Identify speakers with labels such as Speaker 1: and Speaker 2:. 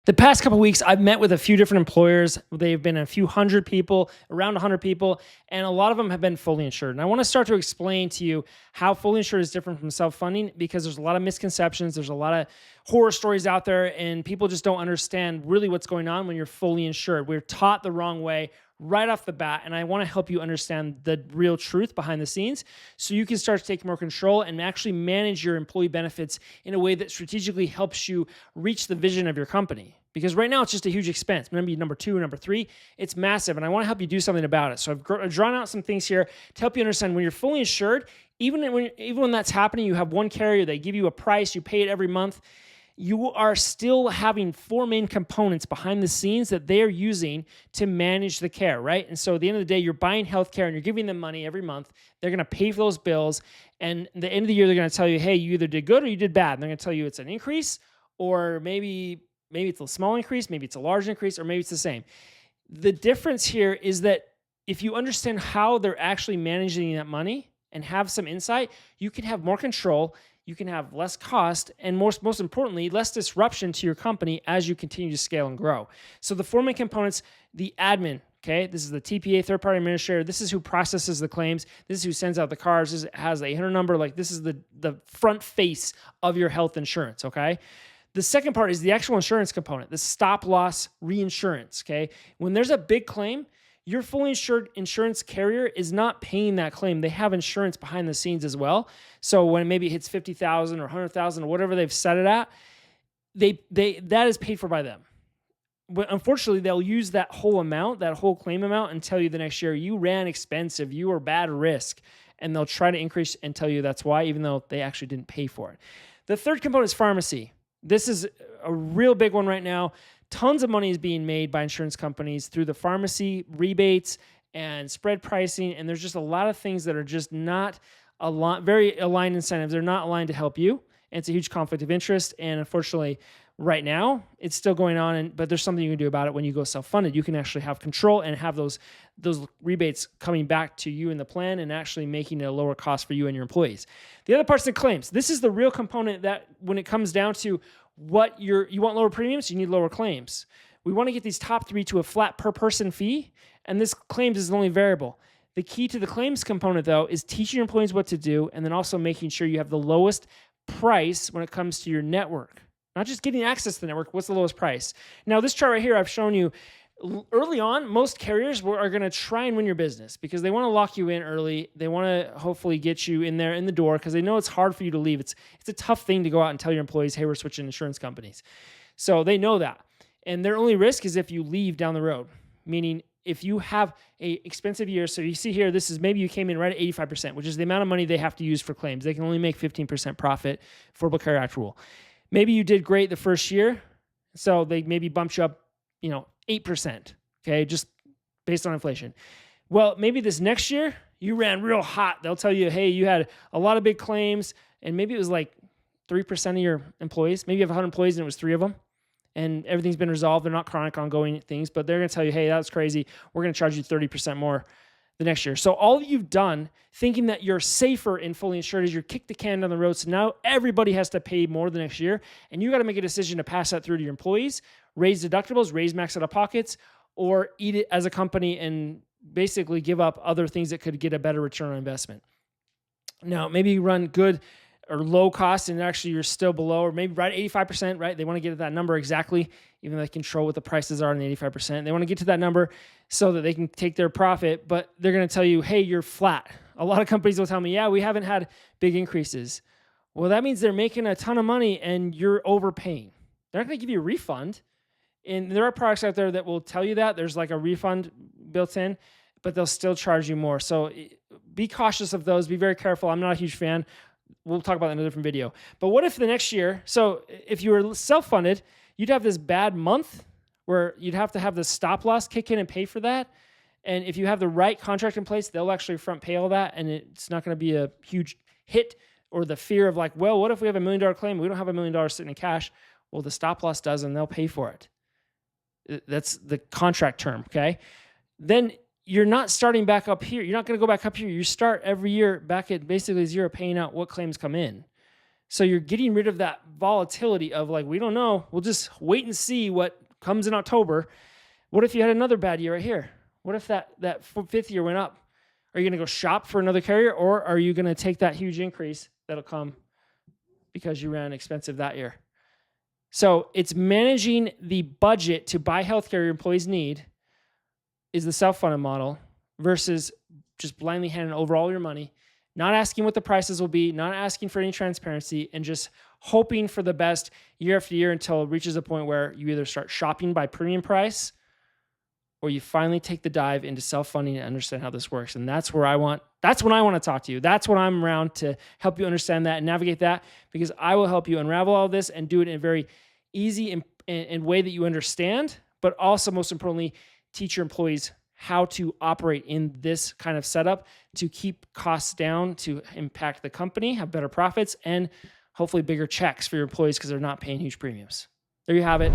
Speaker 1: The past couple of weeks, I've met with a few different employers. They've been a few hundred people, around 100 people, and a lot of them have been fully insured. And I want to start to explain to you how fully insured is different from self-funding because there's a lot of misconceptions. There's a lot of horror stories out there, and people just don't understand really what's going on when you're fully insured. We're taught the wrong way right off the bat, and I want to help you understand the real truth behind the scenes so you can start to take more control and actually manage your employee benefits in a way that strategically helps you reach the vision of your company. Because right now it's just a huge expense. Maybe number two, number three, it's massive, and I want to help you do something about it. So I've drawn out some things here to help you understand when you're fully insured, even when that's happening, you have one carrier, they give you a price, you pay it every month, you are still having four main components behind the scenes that they're using to manage the care, right? And so at the end of the day, you're buying healthcare and you're giving them money every month. They're going to pay for those bills. And at the end of the year, they're going to tell you, hey, you either did good or you did bad. And they're going to tell you it's an increase, or maybe it's a small increase, maybe it's a large increase, or maybe it's the same. The difference here is that if you understand how they're actually managing that money and have some insight, you can have more control, you can have less cost, and most importantly, less disruption to your company as you continue to scale and grow. So the four main components, the admin, okay? This is the TPA, third-party administrator. This is who processes the claims. This is who sends out the cards. This has the 800 number. Like, this is the front face of your health insurance, okay? The second part is the actual insurance component, the stop-loss reinsurance, okay? When there's a big claim, your fully insured insurance carrier is not paying that claim. They have insurance behind the scenes as well. So when maybe it hits 50,000 or 100,000 or whatever they've set it at, that is paid for by them. But unfortunately, they'll use that whole amount, that whole claim amount, and tell you the next year, you ran expensive, you were bad risk, and they'll try to increase and tell you that's why, even though they actually didn't pay for it. The third component is pharmacy. This is a real big one right now. Tons of money is being made by insurance companies through the pharmacy rebates and spread pricing, and there's just a lot of things that are just not very aligned incentives. They're not aligned to help you, and it's a huge conflict of interest, and unfortunately, right now, it's still going on, but there's something you can do about it when you go self-funded. You can actually have control and have those rebates coming back to you in the plan and actually making it a lower cost for you and your employees. The other part's the claims. This is the real component that when it comes down to what you want lower premiums, you need lower claims. We want to get these top three to a flat per person fee, and this claims is the only variable. The key to the claims component, though, is teaching your employees what to do and then also making sure you have the lowest price when it comes to your network. Not just getting access to the network, what's the lowest price? Now, this chart right here, I've shown you early on, most carriers are going to try and win your business because they want to lock you in early. They want to hopefully get you in there in the door because they know it's hard for you to leave. It's a tough thing to go out and tell your employees, hey, we're switching insurance companies. So they know that. And their only risk is if you leave down the road, meaning if you have a expensive year. So you see here, this is maybe you came in right at 85%, which is the amount of money they have to use for claims. They can only make 15% profit, Affordable Care Act rule. Maybe you did great the first year, so they maybe bumped you up, 8%, okay, just based on inflation. Well, maybe this next year, you ran real hot. They'll tell you, hey, you had a lot of big claims, and maybe it was like 3% of your employees. Maybe you have 100 employees, and it was 3 of them, and everything's been resolved. They're not chronic, ongoing things, but they're going to tell you, hey, that's crazy. We're going to charge you 30% more the next year. So all you've done, thinking that you're safer in fully insured, is you kick the can down the road. So now everybody has to pay more the next year, and you got to make a decision to pass that through to your employees, raise deductibles, raise max out of pockets, or eat it as a company and basically give up other things that could get a better return on investment. Now, maybe you run good or low cost and actually you're still below, or maybe right at 85%, right? They want to get at that number exactly, even though they control what the prices are in the 85%. They want to get to that number so that they can take their profit, but they're going to tell you, hey, you're flat. A lot of companies will tell me, yeah, we haven't had big increases. Well, that means they're making a ton of money and you're overpaying. They're not going to give you a refund. And there are products out there that will tell you that. There's like a refund built in, but they'll still charge you more. So be cautious of those. Be very careful. I'm not a huge fan. We'll talk about that in a different video. But what if the next year, so if you were self-funded, you'd have this bad month where you'd have to have the stop loss kick in and pay for that. And if you have the right contract in place, they'll actually front pay all that, and it's not going to be a huge hit or the fear of like, well, what if we have $1 million claim? We don't have $1 million sitting in cash. Well, the stop loss does, and they'll pay for it. That's the contract term, okay? Then you're not starting back up here. You're not going to go back up here. You start every year back at basically zero, paying out what claims come in. So you're getting rid of that volatility of like, we don't know. We'll just wait and see what comes in October. What if you had another bad year right here? What if that fifth year went up? Are you going to go shop for another carrier, or are you going to take that huge increase that'll come because you ran expensive that year? So it's managing the budget to buy healthcare your employees need is the self-funded model versus just blindly handing over all your money, not asking what the prices will be, not asking for any transparency, and just hoping for the best year after year until it reaches a point where you either start shopping by premium price or you finally take the dive into self-funding and understand how this works. And that's when I want to talk to you. That's when I'm around to help you understand that and navigate that, because I will help you unravel all this and do it in a very easy and way that you understand, but also most importantly, teach your employees how to operate in this kind of setup to keep costs down, to impact the company, have better profits, and hopefully bigger checks for your employees because they're not paying huge premiums. There you have it.